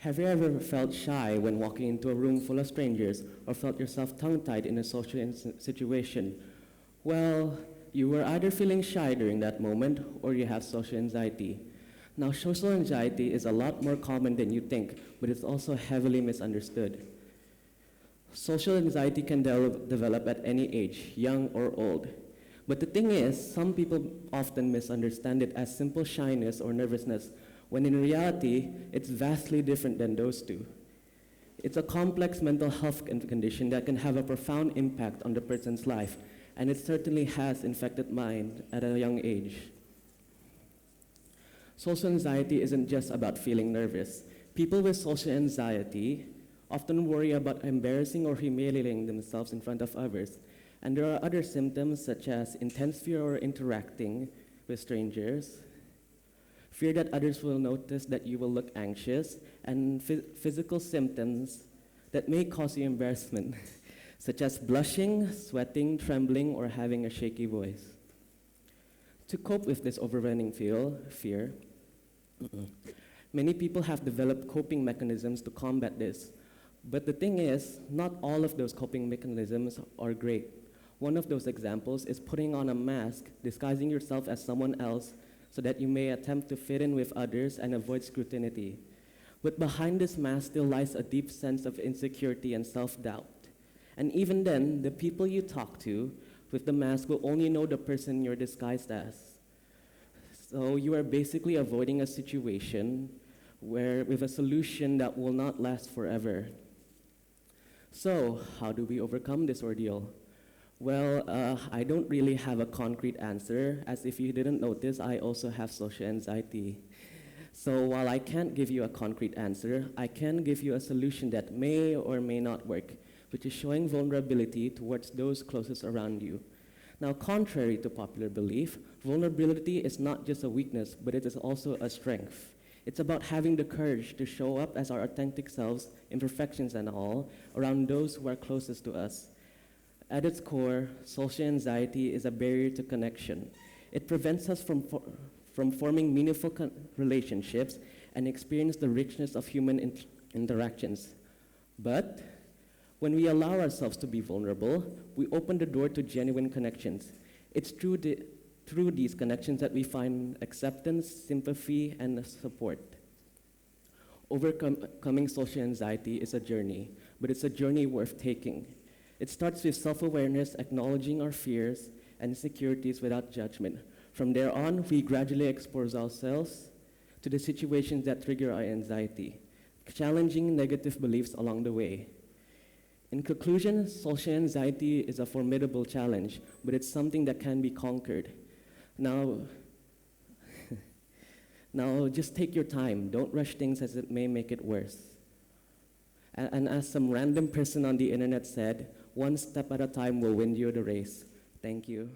Have you ever felt shy when walking into a room full of strangers or felt yourself tongue-tied in a social situation? Well, you were either feeling shy during that moment or you have social anxiety. Now, social anxiety is a lot more common than you think, but it's also heavily misunderstood. Social anxiety can develop at any age, young or old. But the thing is, some people often misunderstand it as simple shyness or nervousness, when in reality, it's vastly different than those two. It's a complex mental health condition that can have a profound impact on the person's life, and it certainly has infected mine at a young age. Social anxiety isn't just about feeling nervous. People with social anxiety often worry about embarrassing or humiliating themselves in front of others. And there are other symptoms such as intense fear or interacting with strangers, fear that others will notice that you will look anxious, and physical symptoms that may cause you embarrassment, such as blushing, sweating, trembling, or having a shaky voice. To cope with this overwhelming fear, many people have developed coping mechanisms to combat this. But the thing is, not all of those coping mechanisms are great. One of those examples is putting on a mask, disguising yourself as someone else so that you may attempt to fit in with others and avoid scrutiny. But behind this mask still lies a deep sense of insecurity and self-doubt. And even then, the people you talk to with the mask will only know the person you're disguised as. So you are basically avoiding a situation with a solution that will not last forever. So how do we overcome this ordeal? Well, I don't really have a concrete answer, as if you didn't notice, I also have social anxiety. So while I can't give you a concrete answer, I can give you a solution that may or may not work, which is showing vulnerability towards those closest around you. Now, contrary to popular belief, vulnerability is not just a weakness, but it is also a strength. It's about having the courage to show up as our authentic selves, imperfections and all, around those who are closest to us. At its core, social anxiety is a barrier to connection. It prevents us from forming meaningful relationships and experience the richness of human interactions. But when we allow ourselves to be vulnerable, we open the door to genuine connections. It's through these connections that we find acceptance, sympathy, and support. Overcoming social anxiety is a journey, but it's a journey worth taking. It starts with self-awareness, acknowledging our fears and insecurities without judgment. From there on, we gradually expose ourselves to the situations that trigger our anxiety, challenging negative beliefs along the way. In conclusion, social anxiety is a formidable challenge, but it's something that can be conquered. Now, just take your time. Don't rush things, as it may make it worse. And as some random person on the internet said, one step at a time will win you the race. Thank you.